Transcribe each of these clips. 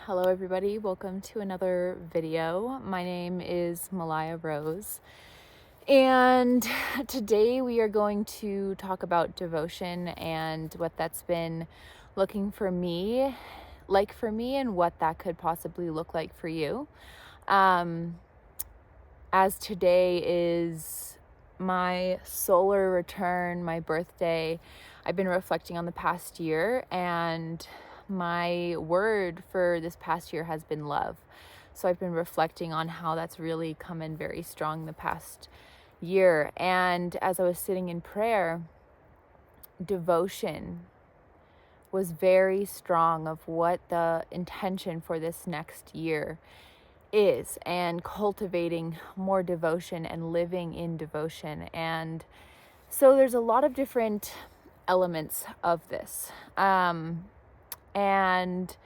Hello everybody, welcome to another video. My name is Maliah Rose, and today we are going to talk about devotion and what that's been looking for me, and what that could possibly look like for you. As today is my solar return, my birthday, I've been reflecting on the past year, and my word for this past year has been love. So I've been reflecting on how that's really come in very strong the past year. And as I was sitting in prayer, devotion was very strong of what the intention for this next year is, and cultivating more devotion and living in devotion. And so there's a lot of different elements of this. And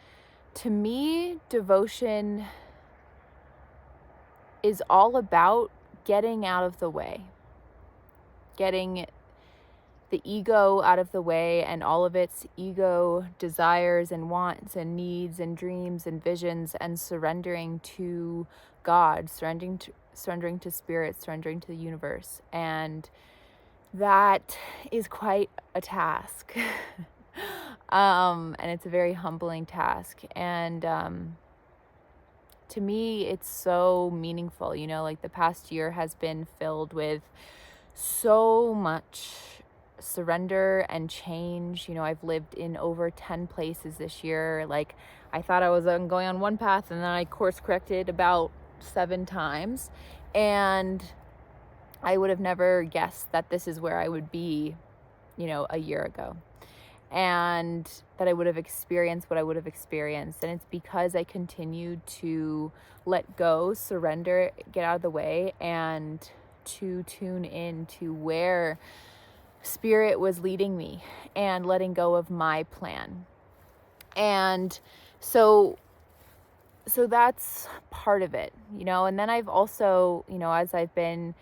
to me, devotion is all about getting out of the way, getting the ego out of the way and all of its ego desires and wants and needs and dreams and visions, and surrendering to God, surrendering to spirit, surrendering to the universe. And that is quite a task. And it's a very humbling task. And to me, it's so meaningful. Like the past year has been filled with so much surrender and change. I've lived in over 10 places this year. Like, I thought I was going on one path, and then I course corrected about 7 times. And I would have never guessed that this is where I would be, a year ago, and that I would have experienced what I would have experienced. And it's because I continued to let go, surrender, get out of the way, and to tune in to where spirit was leading me and letting go of my plan. And so that's part of it, and then I've also, as I've been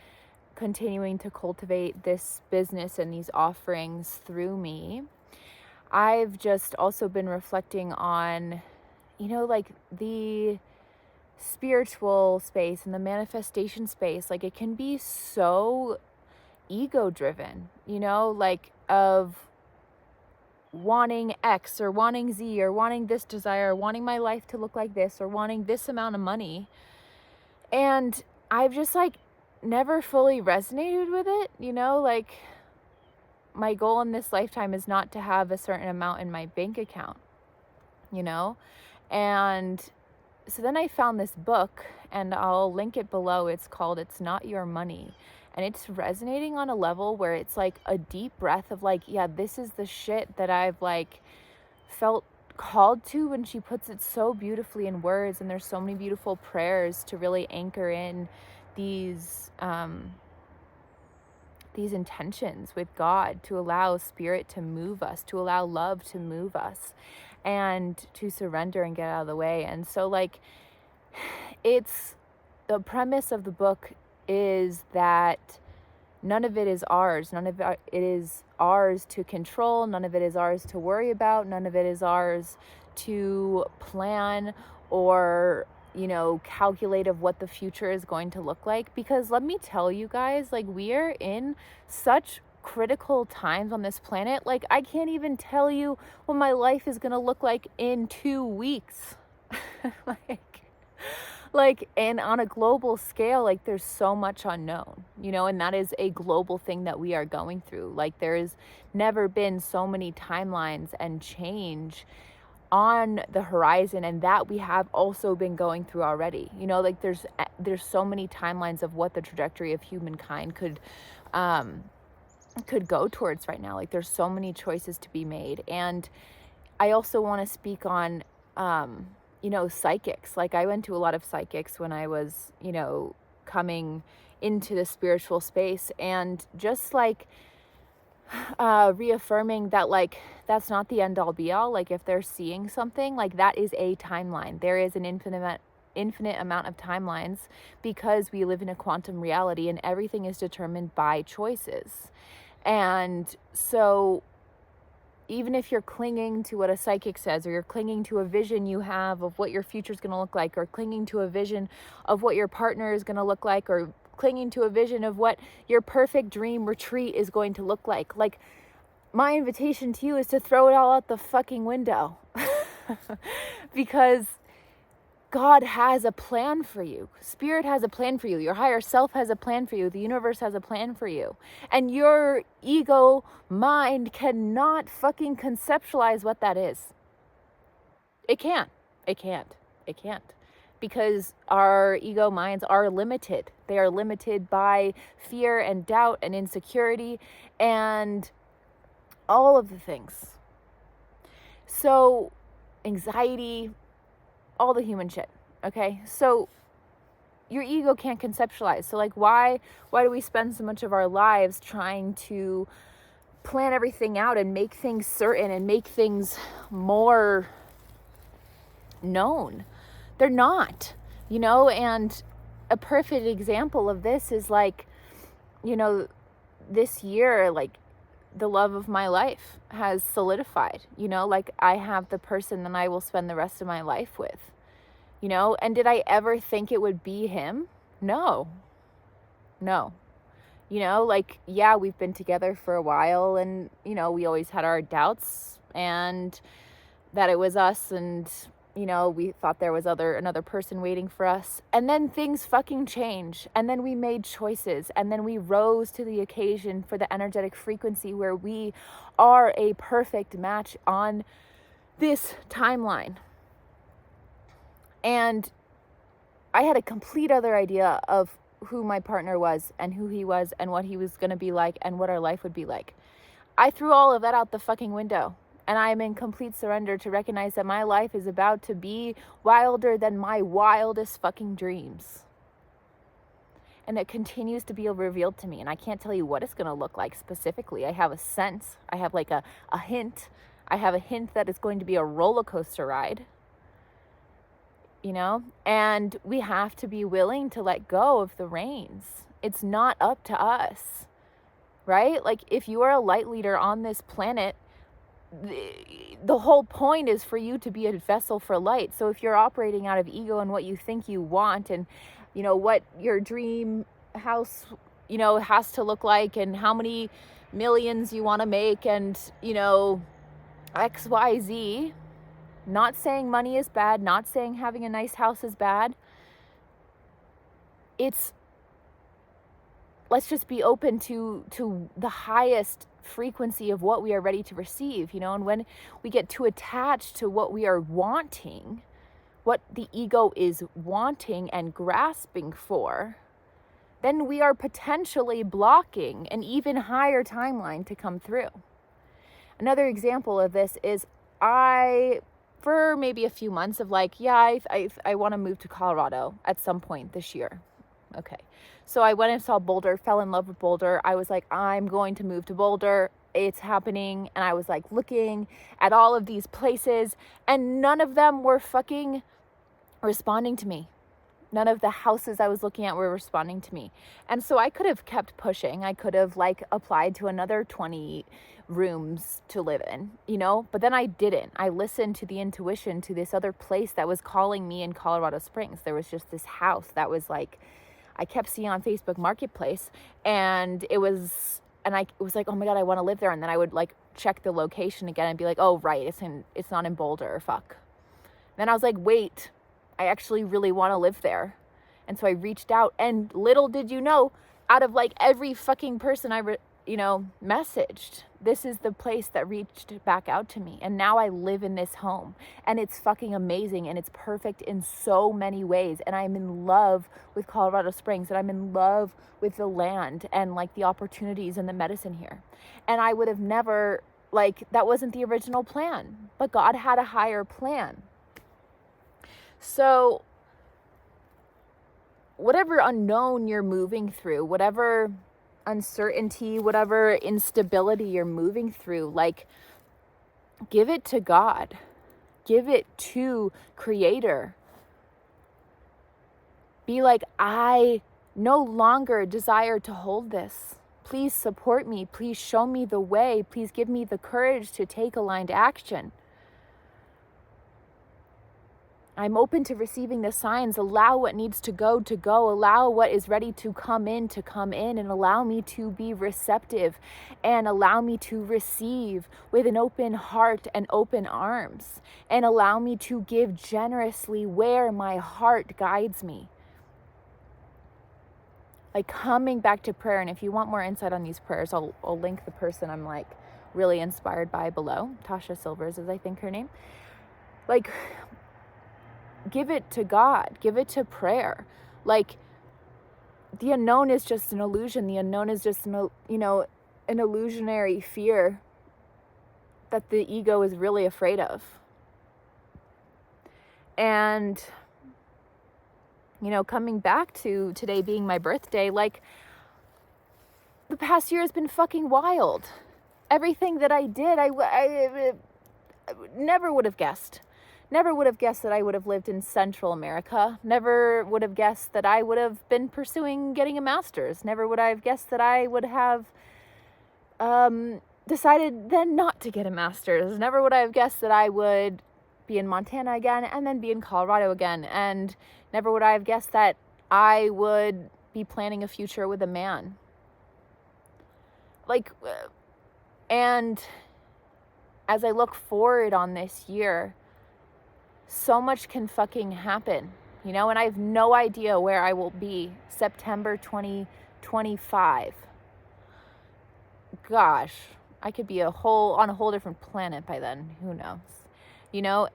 continuing to cultivate this business and these offerings through me, I've just also been reflecting on, like the spiritual space and the manifestation space. Like, it can be so ego driven, like of wanting X or wanting Z or wanting this desire, or wanting my life to look like this, or wanting this amount of money. And I've just never fully resonated with it, like my goal in this lifetime is not to have a certain amount in my bank account, and so then I found this book, and I'll link it below. It's called It's Not Your Money. And it's resonating on a level where it's like a deep breath of yeah, this is the shit that I've felt called to. And she puts it so beautifully in words. And there's so many beautiful prayers to really anchor in these intentions with God, to allow spirit to move us, to allow love to move us, and to surrender and get out of the way. And so it's the premise of the book is that none of it is ours. None of it is ours to control. None of it is ours to worry about. None of it is ours to plan or, calculate of what the future is going to look like. Because let me tell you guys, we are in such critical times on this planet. I can't even tell you what my life is going to look like in 2 weeks. And on a global scale, there's so much unknown, and that is a global thing that we are going through. There's never been so many timelines and change on the horizon, and that we have also been going through already. There's so many timelines of what the trajectory of humankind could go towards right now. There's so many choices to be made. And I also want to speak on psychics. I went to a lot of psychics when I was, coming into the spiritual space, and just reaffirming that that's not the end all be all. If they're seeing something, that is a timeline. There is an infinite amount of timelines, because we live in a quantum reality and everything is determined by choices. And so even if you're clinging to what a psychic says, or you're clinging to a vision you have of what your future is going to look like, or clinging to a vision of what your partner is going to look like, or clinging to a vision of what your perfect dream retreat is going to look like my invitation to you is to throw it all out the fucking window. Because God has a plan for you. Spirit has a plan for you. Your higher self has a plan for you. The universe has a plan for you. And your ego mind cannot fucking conceptualize what that is. It can't. It can't. It can't. Because our ego minds are limited. They are limited by fear and doubt and insecurity and all of the things. So, anxiety, all the human shit, okay? So your ego can't conceptualize. So like why do we spend so much of our lives trying to plan everything out and make things certain and make things more known? They're not, and a perfect example of this is like, this year, like the love of my life has solidified, like I have the person that I will spend the rest of my life with, and did I ever think it would be him? No, like, yeah, we've been together for a while and, we always had our doubts and that it was us and, we thought there was another person waiting for us. And then things fucking change. And then we made choices. And then we rose to the occasion for the energetic frequency where we are a perfect match on this timeline. And I had a complete other idea of who my partner was and who he was and what he was going to be like and what our life would be like. I threw all of that out the fucking window. And I am in complete surrender to recognize that my life is about to be wilder than my wildest fucking dreams. And it continues to be revealed to me. And I can't tell you what it's going to look like specifically. I have a sense. I have like a hint. I have a hint that it's going to be a roller coaster ride. And we have to be willing to let go of the reins. It's not up to us, right? Like if you are a light leader on this planet, the whole point is for you to be a vessel for light. So if you're operating out of ego and what you think you want and, what your dream house, has to look like and how many millions you want to make and, X, Y, Z, not saying money is bad, not saying having a nice house is bad. Let's just be open to the highest frequency of what we are ready to receive, and when we get too attached to what we are wanting, what the ego is wanting and grasping for, then we are potentially blocking an even higher timeline to come through. Another example of this is for maybe a few months of like, yeah, I want to move to Colorado at some point this year. Okay. So I went and saw Boulder, fell in love with Boulder. I was like, I'm going to move to Boulder. It's happening. And I was like looking at all of these places and none of them were fucking responding to me. None of the houses I was looking at were responding to me. And so I could have kept pushing. I could have like applied to another 20 rooms to live in, but then I didn't. I listened to the intuition to this other place that was calling me in Colorado Springs. There was just this house that was like, I kept seeing on Facebook Marketplace and I was like, oh my God, I want to live there. And then I would like check the location again and be like, oh, right. It's not in Boulder. Fuck. Then I was like, wait, I actually really want to live there. And so I reached out and little did you know, out of like every fucking person I messaged, this is the place that reached back out to me. And now I live in this home and it's fucking amazing and it's perfect in so many ways. And I'm in love with Colorado Springs and I'm in love with the land and like the opportunities and the medicine here. And I would have never, like, that wasn't the original plan, but God had a higher plan. So whatever unknown you're moving through, whatever uncertainty, whatever instability you're moving through, like, give it to God. Give it to Creator. Be like, I no longer desire to hold this. Please support me. Please show me the way. Please give me the courage to take aligned action. I'm open to receiving the signs. Allow what needs to go. Allow what is ready to come in, and allow me to be receptive and allow me to receive with an open heart and open arms, and allow me to give generously where my heart guides me. Like coming back to prayer. And if you want more insight on these prayers, I'll link the person I'm like really inspired by below. Tosha Silvers is, I think, her name. Like, give it to God, give it to prayer. Like, the unknown is just an illusion. The unknown is just an illusionary fear that the ego is really afraid of. And, coming back to today being my birthday, like, the past year has been fucking wild. Everything that I did, I never would have guessed. Never would have guessed that I would have lived in Central America. Never would have guessed that I would have been pursuing getting a master's. Never would I have guessed that I would have decided then not to get a master's. Never would I have guessed that I would be in Montana again and then be in Colorado again. And never would I have guessed that I would be planning a future with a man. Like, and as I look forward on this year, so much can fucking happen, and I have no idea where I will be September 2025. Gosh, I could be on a whole different planet by then. Who knows?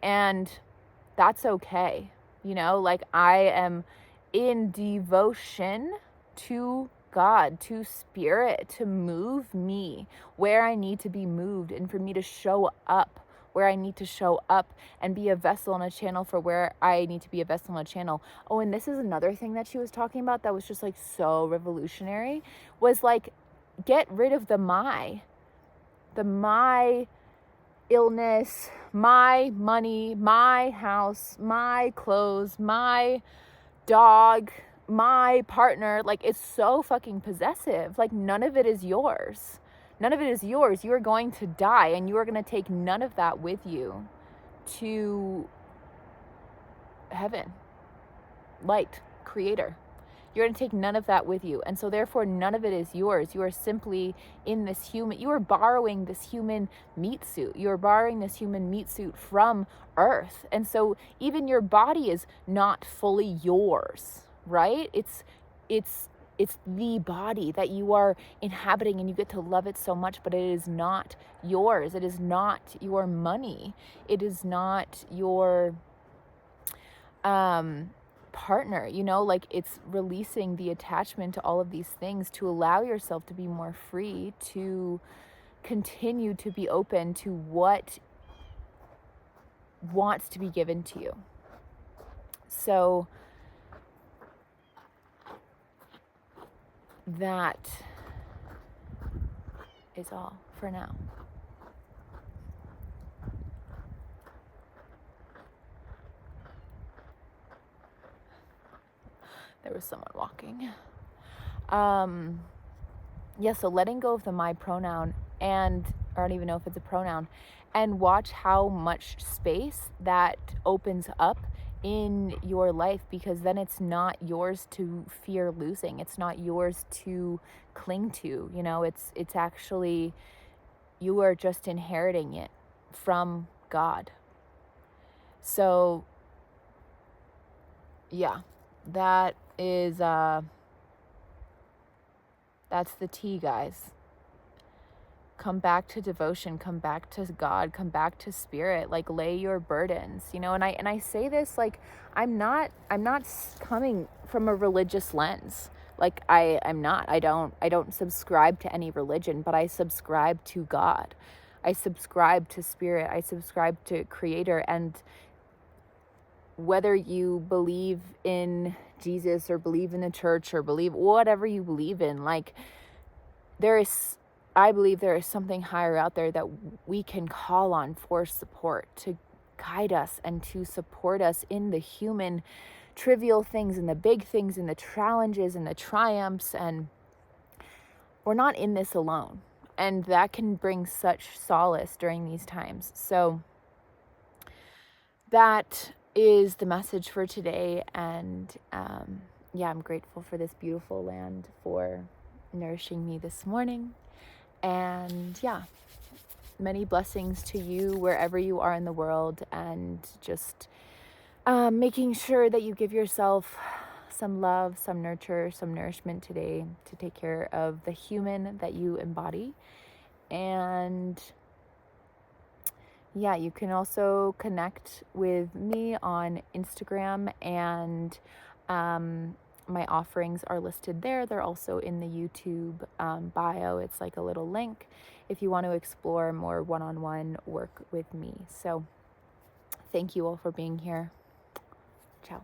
And that's okay. Like, I am in devotion to God, to spirit, to move me where I need to be moved, and for me to show up where I need to show up and be a vessel and a channel for where I need to be a vessel and a channel. Oh, and this is another thing that she was talking about that was just like so revolutionary, was like, get rid of the my illness, my money, my house, my clothes, my dog, my partner. Like, it's so fucking possessive. Like, none of it is yours. None of it is yours. You are going to die, and you are going to take none of that with you to heaven, light, creator. You're going to take none of that with you. And so therefore, none of it is yours. You are simply in this you are borrowing this human meat suit. You're borrowing this human meat suit from earth. And so even your body is not fully yours, right? It's the body that you are inhabiting, and you get to love it so much, but it is not yours. It is not your money. It is not your partner, like, it's releasing the attachment to all of these things to allow yourself to be more free, to continue to be open to what wants to be given to you. So that is all for now. There was someone walking. So letting go of the my pronoun, and I don't even know if it's a pronoun, and watch how much space that opens up in your life, because then it's not yours to fear losing. It's not yours to cling to, it's actually, you are just inheriting it from God. So yeah, that is, that's the tea, guys. Come back to devotion, come back to God, come back to spirit, like, lay your burdens, and I say this, like, I'm not coming from a religious lens. Like, I don't subscribe to any religion, but I subscribe to God. I subscribe to spirit. I subscribe to creator. And whether you believe in Jesus or believe in the church or believe whatever you believe in, like, I believe there is something higher out there that we can call on for support, to guide us and to support us in the human trivial things and the big things and the challenges and the triumphs. And we're not in this alone. And that can bring such solace during these times. So that is the message for today. And yeah, I'm grateful for this beautiful land for nourishing me this morning. And yeah, many blessings to you wherever you are in the world, and just making sure that you give yourself some love, some nurture, some nourishment today to take care of the human that you embody. And yeah, you can also connect with me on Instagram, and my offerings are listed there. They're also in the YouTube bio. It's like a little link if you want to explore more one-on-one work with me. So thank you all for being here. Ciao.